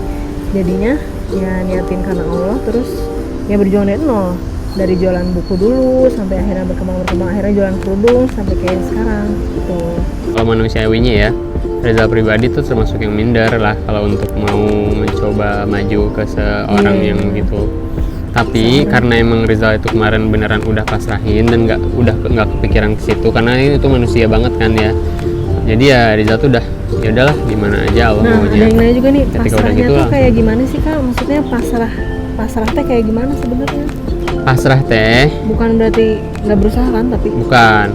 Jadinya ya niatin karena Allah, terus ya berjuang dari nol, dari jualan buku dulu sampai akhirnya berkembang, akhirnya jualan kerudung sampai kayak sekarang gitu. Kalau manusiawinya ya, Rizal pribadi tuh termasuk yang minder lah kalau untuk mau mencoba maju ke seorang yang gitu. Tapi karena emang Rizal itu kemarin beneran udah pasrahin dan nggak kepikiran ke situ, karena itu manusia banget kan ya. Jadi ya Rizal tuh udah ya udahlah gimana aja Allah maunya. Ada yang nanya juga nih, ketika pasrahnya gitu tuh lah. kayak gimana sih Kak? Maksudnya pasrah teh kayak gimana sebenarnya? Pasrah teh Bukan berarti nggak berusaha kan, tapi bukan.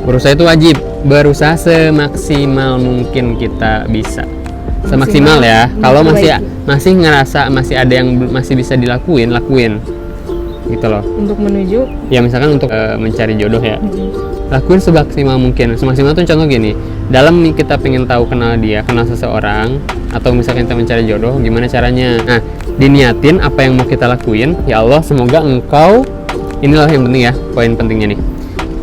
Berusaha itu wajib, berusaha semaksimal mungkin kita bisa. Semaksimal ya. Kalau masih ngerasa masih ada yang masih bisa lakuin gitu loh. untuk menuju Ya misalkan untuk mencari jodoh ya, lakuin semaksimal mungkin. Semaksimal tuh contoh gini, dalam kita pengen tahu kenal seseorang, atau misalkan kita mencari jodoh, gimana caranya? Nah, diniatin apa yang mau kita lakuin. Ya Allah, semoga engkau, inilah yang penting ya, poin pentingnya nih.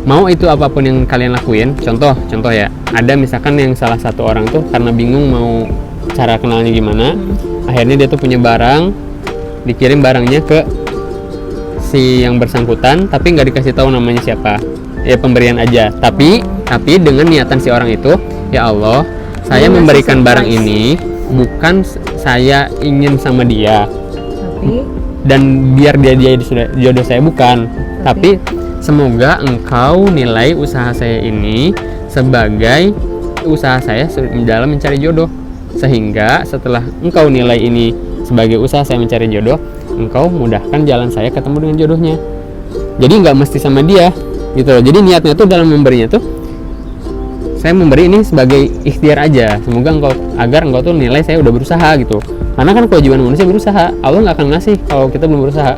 Mau itu apapun yang kalian lakuin, contoh ya, ada misalkan yang salah satu orang tuh karena bingung mau cara kenalnya gimana, akhirnya dia tuh punya barang, dikirim barangnya ke si yang bersangkutan, tapi nggak dikasih tahu namanya siapa, ya pemberian aja. Tapi dengan niatan si orang itu, ya Allah, saya memberikan barang ini bukan saya ingin sama dia, dan biar dia sudah jodoh saya, bukan. Tapi semoga engkau nilai usaha saya ini sebagai usaha saya dalam mencari jodoh, sehingga setelah engkau nilai ini sebagai usaha saya mencari jodoh, engkau mudahkan jalan saya ketemu dengan jodohnya. Jadi nggak mesti sama dia gitu. Jadi niatnya tuh dalam memberinya tuh, saya memberi ini sebagai ikhtiar aja, semoga agar engkau tuh nilai saya udah berusaha gitu. Karena kan kewajiban manusia berusaha, Allah nggak akan ngasih kalau kita belum berusaha.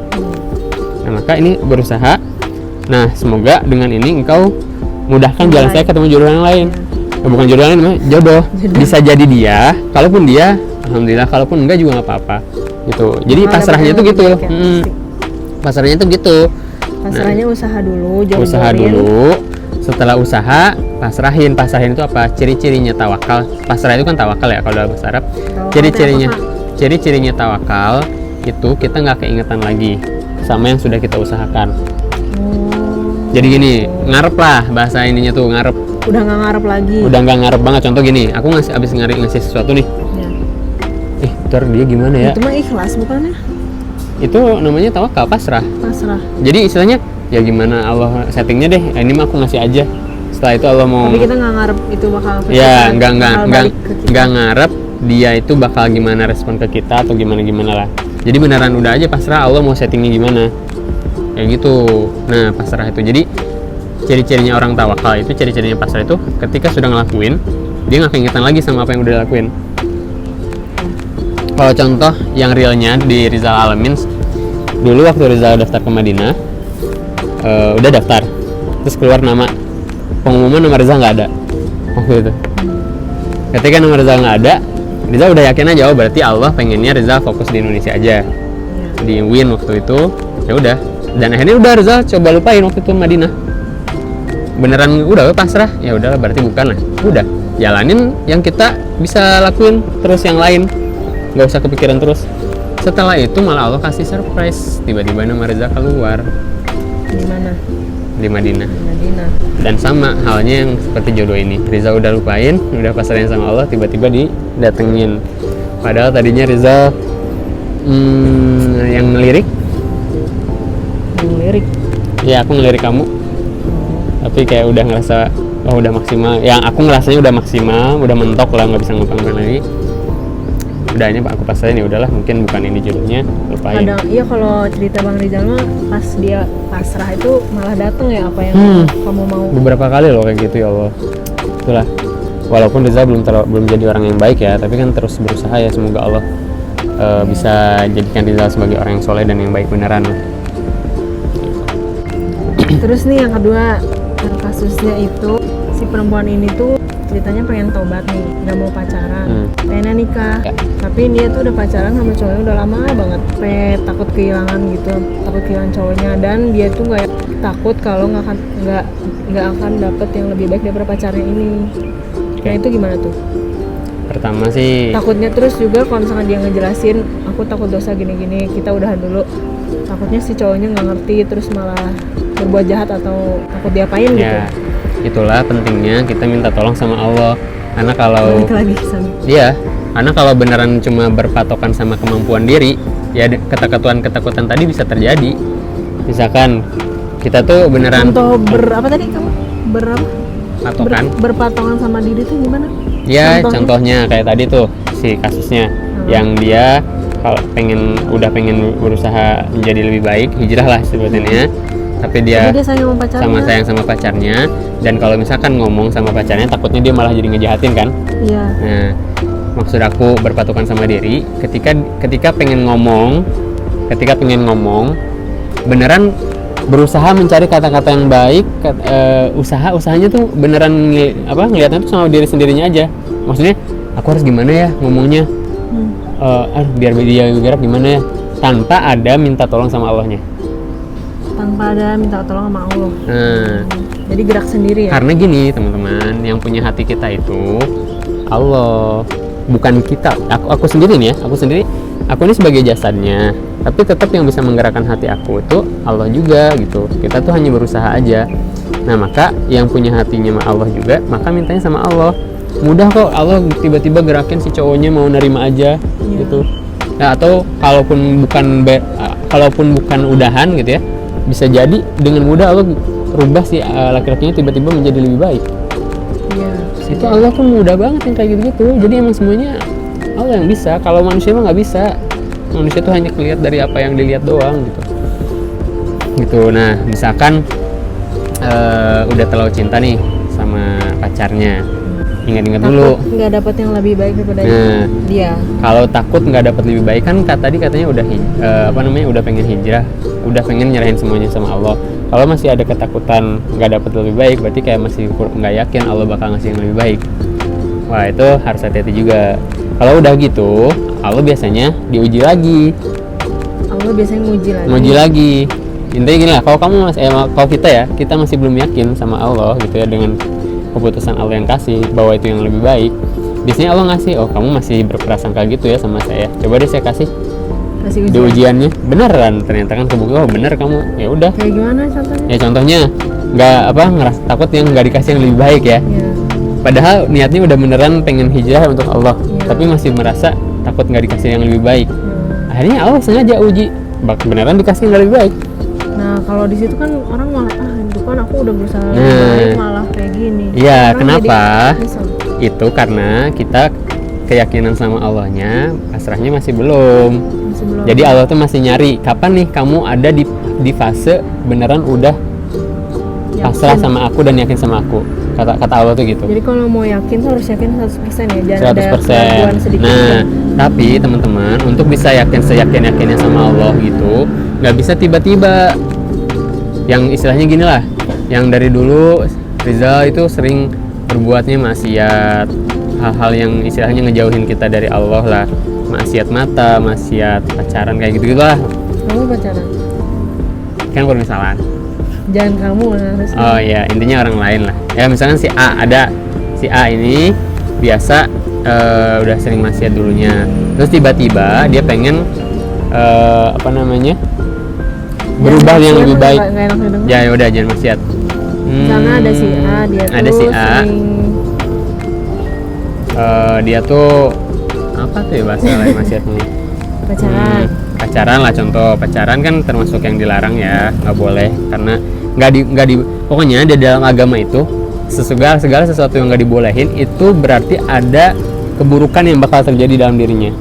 Nah maka ini berusaha. Nah semoga dengan ini engkau mudahkan jalan saya ketemu jodoh yang lain. Bukan jodoh yang lain, jodoh. Bisa jadi dia, kalaupun dia, alhamdulillah, kalaupun enggak juga nggak apa-apa gitu. Jadi pasrahnya tuh gitu. Pasrahnya tuh gitu. Pasrahnya usaha dulu, usaha dulu. Setelah usaha, pasrahin itu apa? Ciri-cirinya tawakal. Pasrah itu kan tawakal ya kalau dalam bahasa Arab. Ciri-cirinya tawakal itu kita nggak keingetan lagi sama yang sudah kita usahakan. Jadi gini, ngarep lah bahasa ininya tuh, ngarep. Udah nggak ngarep lagi. Udah nggak ngarep banget. Contoh gini, aku abis ngasih sesuatu nih. Ya. Ntar dia gimana ya? Itu mah ikhlas bukannya? Itu namanya tawakal, pasrah. Pasrah. Jadi istilahnya ya gimana Allah settingnya deh. Ini mah aku ngasih aja. setelah itu Allah mau Tapi kita nggak ngarep itu bakal ke ya kita, nggak bakal balik ke kita. nggak ngarep dia itu bakal gimana respon ke kita atau gimana lah. Jadi beneran udah aja pasrah, Allah mau settingnya gimana kayak gitu. Nah pasrah itu jadi ciri-cirinya orang tawakal itu, ciri-cirinya pasrah itu ketika sudah ngelakuin dia nggak keingetan lagi sama apa yang udah lakuin. Kalau contoh yang realnya di Rizal Alamin, dulu waktu Rizal daftar ke Madinah, udah daftar, terus keluar nama pengumuman, nama Rizal nggak ada waktu itu. Ketika nama Rizal nggak ada, Rizal udah yakin aja, oh berarti Allah pengennya Rizal fokus di Indonesia aja, di Win waktu itu. Ya udah, dan akhirnya udah Rizal coba lupain waktu itu Madinah. Beneran udah pasrah, ya udah berarti bukan lah. Udah jalanin yang kita bisa lakuin, terus yang lain nggak usah kepikiran terus. Setelah itu malah Allah kasih surprise, tiba-tiba nama Rizal keluar Di mana? di Madinah. Di Madinah. Dan sama halnya yang seperti jodoh ini, Rizal udah lupain, udah pasrahin sama Allah, tiba-tiba didatengin. Padahal tadinya Rizal yang ngelirik, Lirik. ya aku ngelirik kamu, tapi kayak udah ngerasa oh udah maksimal, yang aku ngerasanya udah maksimal, udah mentok lah, nggak bisa ngapa-ngapain lagi. Udah aja aku pasrahin, ya udahlah mungkin bukan ini jodohnya, lupain. Kadang iya, kalau cerita Bang Rizal mah pas dia pasrah itu malah dateng ya apa yang kamu mau. Beberapa kali loh kayak gitu, ya Allah. Itulah, walaupun Rizal belum jadi orang yang baik ya, tapi kan terus berusaha ya, semoga Allah bisa jadikan Rizal sebagai orang yang soleh dan yang baik beneran lah. Terus nih yang kedua, kasusnya itu si perempuan ini tuh ceritanya pengen tobat nih, nggak mau pacaran, pengennya nikah, tapi dia tuh udah pacaran sama cowoknya udah lama banget, sampai takut kehilangan gitu, takut kehilangan cowoknya, dan dia tuh nggak takut kalau nggak akan dapet yang lebih baik daripada pacarnya ini. Nah itu gimana tuh? Pertama sih Takutnya terus juga kalau misalkan dia ngejelasin, aku takut dosa gini-gini, kita udahan dulu. Takutnya si cowoknya nggak ngerti terus malah berbuat jahat atau takut diapain gitu. ya, itulah pentingnya kita minta tolong sama Allah. Karena kalau Balik lagi sama. iya, karena kalau beneran cuma berpatokan sama kemampuan diri, ya ketakutan tadi bisa terjadi. Misalkan kita tuh beneran Contoh apa tadi kamu? patokan. Berpatongan sama diri tuh gimana? Ya, contohnya kayak tadi tuh si kasusnya yang dia kalau udah pengen berusaha menjadi lebih baik, hijrah lah sebetulnya. Tapi dia sayang sama pacarnya. sayang sama pacarnya, dan kalau misalkan ngomong sama pacarnya takutnya dia malah jadi ngejahatin kan. Iya. Nah, maksud aku berpatokan sama diri ketika pengen ngomong beneran berusaha mencari kata-kata yang baik, usahanya tuh beneran ngeliatnya tuh sama diri sendirinya aja. Maksudnya aku harus gimana ya ngomongnya, biar dia gerak gimana ya, tanpa ada minta tolong sama Allahnya. Tanpa ada minta tolong sama Allah. Nah, Jadi gerak sendiri ya. karena gini teman-teman, yang punya hati kita itu Allah, bukan kita. Aku sendiri nih ya, aku ini sebagai jasadnya, tapi tetap yang bisa menggerakkan hati aku itu Allah juga gitu. Kita tuh hanya berusaha aja. Nah maka yang punya hatinya sama Allah juga, maka mintanya sama Allah. Mudah kok Allah tiba-tiba gerakin si cowoknya mau nerima aja gitu. Nah atau kalaupun bukan udahan gitu ya, bisa jadi dengan mudah Allah rubah si laki-lakinya tiba-tiba menjadi lebih baik. Iya. Itu Allah tuh mudah banget yang kayak gitu-gitu. Jadi emang semuanya Allah yang bisa. Kalau manusia mah nggak bisa. Manusia tuh hanya kelihatan dari apa yang dilihat doang gitu. Nah misalkan udah terlalu cinta nih sama pacarnya, ingat-ingat dulu. Nggak dapat yang lebih baik daripada dia. Kalau takut nggak dapat lebih baik kan tadi katanya udah udah pengen hijrah, udah pengen nyerahin semuanya sama Allah. Kalau masih ada ketakutan nggak dapat lebih baik, berarti kayak masih nggak yakin Allah bakal ngasih yang lebih baik. Wah itu harus hati-hati juga. Kalau udah gitu, Allah biasanya diuji lagi. Allah biasanya nguji lagi. Intinya gini lah, kalau kita masih belum yakin sama Allah gitu ya, dengan keputusan Allah yang kasih bahwa itu yang lebih baik. Biasanya Allah ngasih, oh kamu masih berprasangka gitu ya sama saya. Coba deh saya kasih di ujiannya, beneran ternyata kan kebukti, oh bener kamu, ya udah. Kayak gimana contohnya? Ya contohnya nggak ngerasa takut yang nggak dikasih yang lebih baik ya. Padahal niatnya udah beneran pengen hijrah untuk Allah, tapi masih merasa takut nggak dikasih yang lebih baik. Akhirnya Allah sengaja uji, beneran dikasih yang lebih baik. Nah kalau di situ kan orang malah itu kan aku udah berusaha lebih baik malah kayak gini. Iya, Orang kenapa? jadi nyesel. Itu karena kita keyakinan sama Allahnya pasrahnya masih belum. Masih belum. Jadi Allah tuh masih nyari kapan nih kamu ada di fase beneran udah pasrah Yakin. sama aku dan yakin sama aku. Kata Allah tuh gitu. Jadi kalau mau yakin tuh harus yakin 100% ya, jangan ada 100%. keraguan sedikit Nah, pun. tapi teman-teman untuk bisa yakin seyakin-yakinnya sama Allah gitu, nggak bisa tiba-tiba. Yang istilahnya gini lah, yang dari dulu Rizal itu sering berbuatnya maksiat, hal-hal yang istilahnya ngejauhin kita dari Allah lah, maksiat mata, maksiat pacaran kayak gitu lah, Kamu pacaran? kan permisalan. Jangan kamu harus. Oh ya, intinya orang lain lah. Ya misalkan si A ini biasa udah sering maksiat dulunya. Terus tiba-tiba dia pengen berubah yang lebih baik. Nggak enak didengar. Ya udah jangan maksiat. Karena ada si A, dia Ada tuh si A. sering Dia tuh apa tuh ya bahasa lain maksiatnya? pacaran. Pacaran lah, contoh pacaran kan termasuk yang dilarang ya, nggak boleh karena nggak di pokoknya di dalam agama itu segala sesuatu yang nggak dibolehin itu berarti ada keburukan yang bakal terjadi dalam dirinya.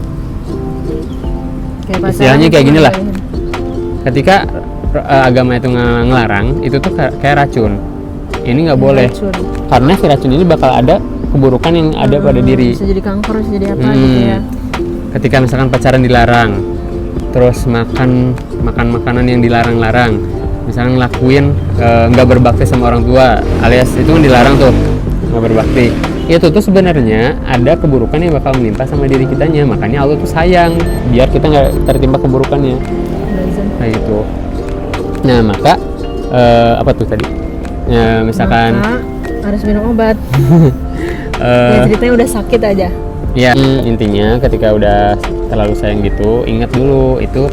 Kayak pacaran Istilahnya kayak itu gini lah. ngapain? Ketika agama itu ngelarang itu tuh kayak racun, ini nggak boleh Racun. karena si racun ini bakal ada keburukan yang ada pada diri. Bisa jadi kanker, bisa jadi apa gitu ya. Ketika misalkan pacaran dilarang, terus makan makanan yang dilarang-larang, misalkan ngelakuin nggak berbakti sama orang tua, alias itu kan dilarang tuh nggak berbakti. Itu tuh sebenarnya ada keburukan yang bakal menimpa sama diri kitanya, makanya Allah tuh sayang biar kita nggak tertimpa keburukannya kayak gitu. Nah maka apa tuh tadi? Ya, misalkan Maka harus minum obat. Ya ceritanya udah sakit aja. ya intinya ketika udah terlalu sayang gitu, ingat dulu itu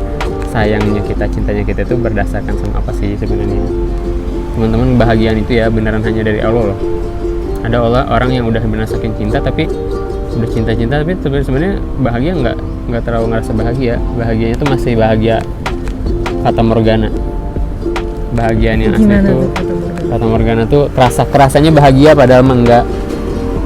sayangnya kita, cintanya kita itu berdasarkan sama apa sih sebenarnya. Teman-teman, kebahagiaan itu ya beneran hanya dari Allah loh. Ada orang yang udah benar saking cinta tapi udah cinta-cinta tapi sebenarnya bahagia nggak terlalu ngerasa bahagia. Bahagianya tuh masih bahagia fata morgana. Bahagiaan yang asli Gimana tuh tuh, fata morgana tuh kerasanya bahagia padahal mah enggak,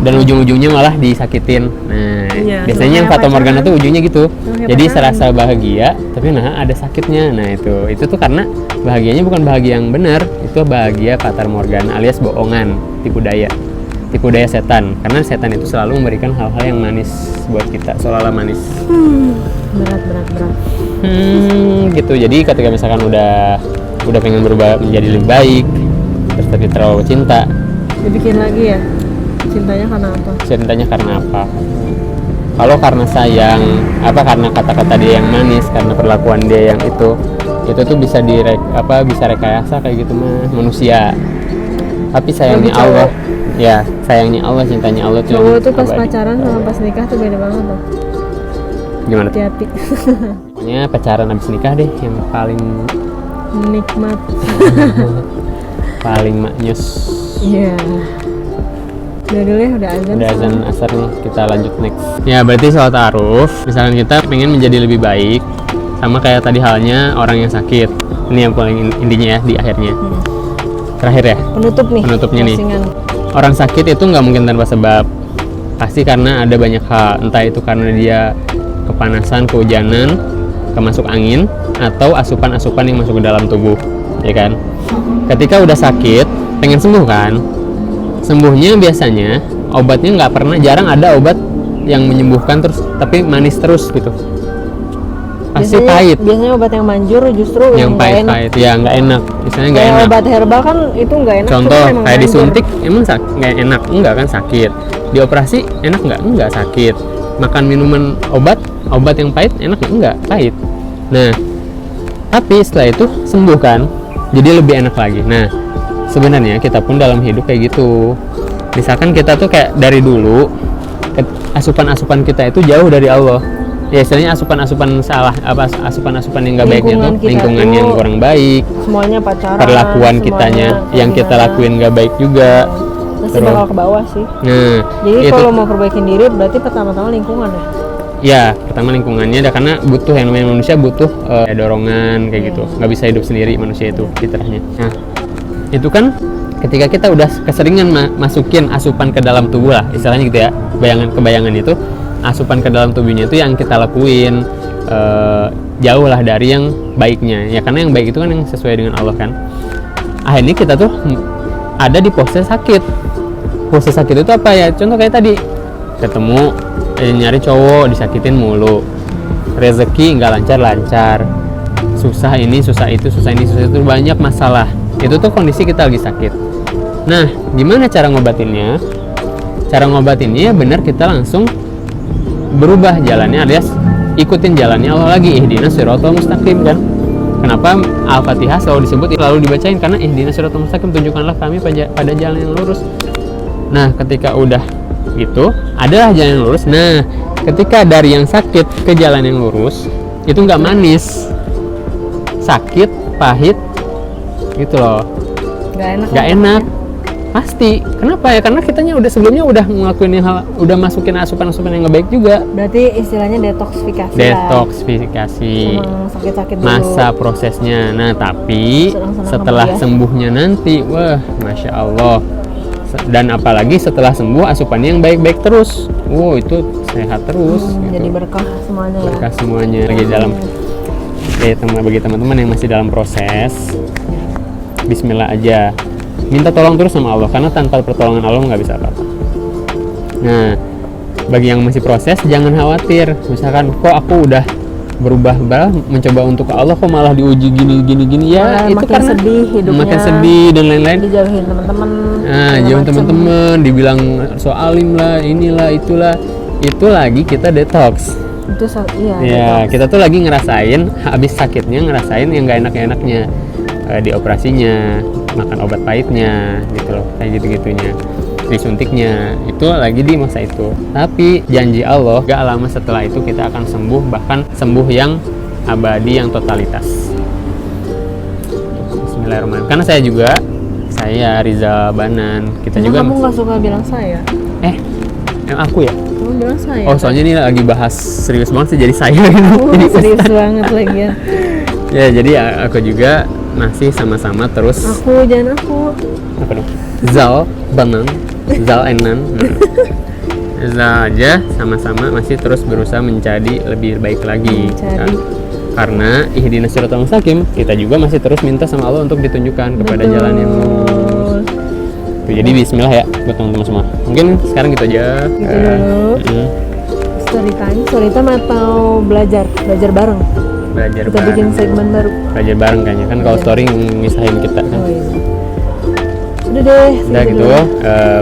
dan ujung-ujungnya malah disakitin. Nah Iya, biasanya yang kayak fata morgana pacaran. tuh ujungnya gitu, Kayak jadi pacaran. serasa bahagia tapi nah ada sakitnya. Nah itu tuh karena bahagianya bukan bahagia yang benar, itu bahagia fata morgana alias bohongan, tipu daya setan. Karena setan itu selalu memberikan hal-hal yang manis buat kita, seolah-olah manis. Berat. Gitu. Jadi ketika misalkan udah pengen berubah menjadi lebih baik, terus tapi terlalu cinta, Dibikin lagi ya. Cintanya karena apa? ceritanya karena apa? Kalau karena sayang, apa karena kata-kata dia yang manis, karena perlakuan dia yang itu tuh bisa bisa rekayasa kayak gitu mah manusia. Tapi sayangnya Lebih cowok. Allah, ya sayangnya Allah, cintanya Allah tuh Cowok yang tuh pas abadi. pacaran sama pas nikah tuh beda banget tuh. Gimana? Hati-hati. Pokoknya pacaran abis nikah deh yang paling Nikmat. maknyus. Iya. Udah dulu ya, udah azan. Udah azan asar nih, kita lanjut next. Ya berarti soal ta'aruf, misalkan kita pengen menjadi lebih baik, sama kayak tadi halnya orang yang sakit. Ini yang paling intinya ya di akhirnya. Terakhir ya, Penutup nih. penutupnya nih. closingan. Orang sakit itu nggak mungkin tanpa sebab. Pasti karena ada banyak hal, entah itu karena dia kepanasan, kehujanan, kemasuk angin, atau asupan-asupan yang masuk ke dalam tubuh, ya kan? Ketika udah sakit, pengen sembuh kan? Sembuhnya biasanya obatnya jarang ada obat yang menyembuhkan terus tapi manis terus gitu. Pasti pahit. Biasanya obat yang manjur justru Yang nggak enak. pahit-pahit ya nggak enak, misalnya nggak Kayak enak. obat herbal kan itu nggak enak. Contoh cuma emang kayak manjur. disuntik emang nggak enak, enggak kan, sakit. Dioperasi enak nggak sakit. Makan minuman obat yang pahit enak nggak pahit. Nah tapi setelah itu sembuh kan, jadi lebih enak lagi. Nah sebenarnya kita pun dalam hidup kayak gitu. Misalkan kita tuh kayak dari dulu asupan-asupan kita itu jauh dari Allah. Ya istilahnya asupan-asupan salah, asupan-asupan yang nggak baiknya tuh Lingkungan kita lingkungan yang tuh kurang baik, Semuanya pacaran. perlakuan semuanya kitanya kayak yang kita gimana. lakuin nggak baik juga. Pasti Terus. bakal ke bawah sih. Nah Jadi itu kalau mau perbaikin diri berarti pertama-tama lingkungan ya. ya pertama lingkungannya ada, karena butuh yang namanya manusia butuh dorongan kayak gitu, nggak bisa hidup sendiri manusia itu fitrahnya. Nah itu kan ketika kita udah keseringan masukin asupan ke dalam tubuh lah istilahnya gitu ya, kebayangan itu asupan ke dalam tubuhnya itu yang kita lakuin jauh lah dari yang baiknya ya, karena yang baik itu kan yang sesuai dengan Allah kan. Akhirnya kita tuh ada di pose sakit. Pose sakit itu apa ya, contoh kayak tadi ketemu nyari cowok disakitin mulu, rezeki nggak lancar, susah ini susah itu, susah ini susah itu, banyak masalah. Itu tuh kondisi kita lagi sakit. Nah, gimana cara ngobatinnya? Cara ngobatinnya ya benar kita langsung berubah jalannya, alias ikutin jalannya Allah lagi, ihdinas siratal mustaqim kan. Kenapa Al-Fatihah selalu disebut, lalu dibacain, karena ihdinas siratal mustaqim, tunjukkanlah kami pada jalan yang lurus. Nah, ketika udah gitu, adalah jalan yang lurus. Nah, ketika dari yang sakit ke jalan yang lurus, itu nggak manis, sakit, pahit, gitu loh. Nggak enak. Pasti. Kenapa ya? Karena kitanya sebelumnya udah ngelakuin hal, udah masukin asupan-asupan yang nggak baik juga. Berarti istilahnya detoksifikasi. Detoksifikasi. Emang sakit-sakit dulu. Masa prosesnya. Nah, tapi setelah sembuhnya nanti, wah, masya Allah. Dan apalagi setelah sembuh asupannya yang baik-baik terus. Wow, itu sehat terus. Gitu. Jadi berkah semuanya. Berkah semuanya lagi dalam. Bagi teman-teman yang masih dalam proses, Bismillah aja. Minta tolong terus sama Allah, karena tanpa pertolongan Allah nggak bisa apa-apa. Nah, bagi yang masih proses jangan khawatir. Misalkan kok aku udah berubah mencoba untuk ke Allah, kok malah diuji gini ya, itu karena sedih hidupnya, makin sedih dan lain-lain. Dijauhin teman-teman. Nah, jauhin teman-teman, dibilang so alim lah, inilah itulah. Itu lagi kita detox. Itu iya. Ya, kita tuh lagi ngerasain habis sakitnya, ngerasain yang nggak enak-enaknya. Di operasinya, makan obat pahitnya gitu loh, kayak gitu-gitunya, disuntiknya, itu lagi di masa itu. Tapi janji Allah gak lama setelah itu kita akan sembuh, bahkan sembuh yang abadi, yang totalitas. Bismillahirrahmanirrahim. Karena saya Rizal Banan, kita juga. Kamu nggak suka bilang saya? Aku ya? Kamu bilang saya. Oh, soalnya ini lagi bahas serius banget sih, jadi saya gitu. Serius banget lagi ya. Ya, jadi aku juga masih sama-sama terus. Jangan aku. Apa dong? Zal Banan, Zal Enan. Zal aja sama-sama masih terus berusaha menjadi lebih baik lagi. Kan? Karena ihdinas siratal mustaqim, kita juga masih terus minta sama Allah untuk ditunjukkan kepada jalan yang lurus. Jadi bismillah ya buat teman-teman semua. Mungkin sekarang gitu aja. Gitu dulu. Story time atau belajar bareng. Belajar kita bareng. Bikin segmen baru. Belajar bareng kayaknya kan, kalau story ngisahin kita kan. Oh, iya. Udah deh. Udah gitu.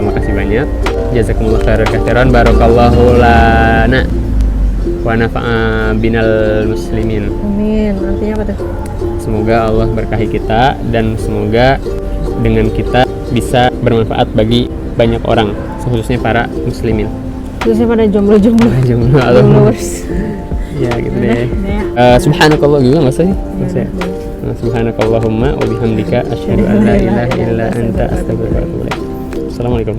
Makasih banyak. Jazakumullah khairan katsiran, barakallahu lana wa nafa'a binal muslimin. Amin. Artinya apa tuh? Semoga Allah berkahi kita dan semoga dengan kita bisa bermanfaat bagi banyak orang, khususnya para muslimin. Khususnya pada jomblo-jomblo. Jomblo-jomblovers. Ya gitu deh. Subhanakallah juga nggak usah sih? Subhanakallahumma wa bihamdika asyhadu an la ilaha illa anta astaghfiruka wa atubu ilaik. Assalamualaikum.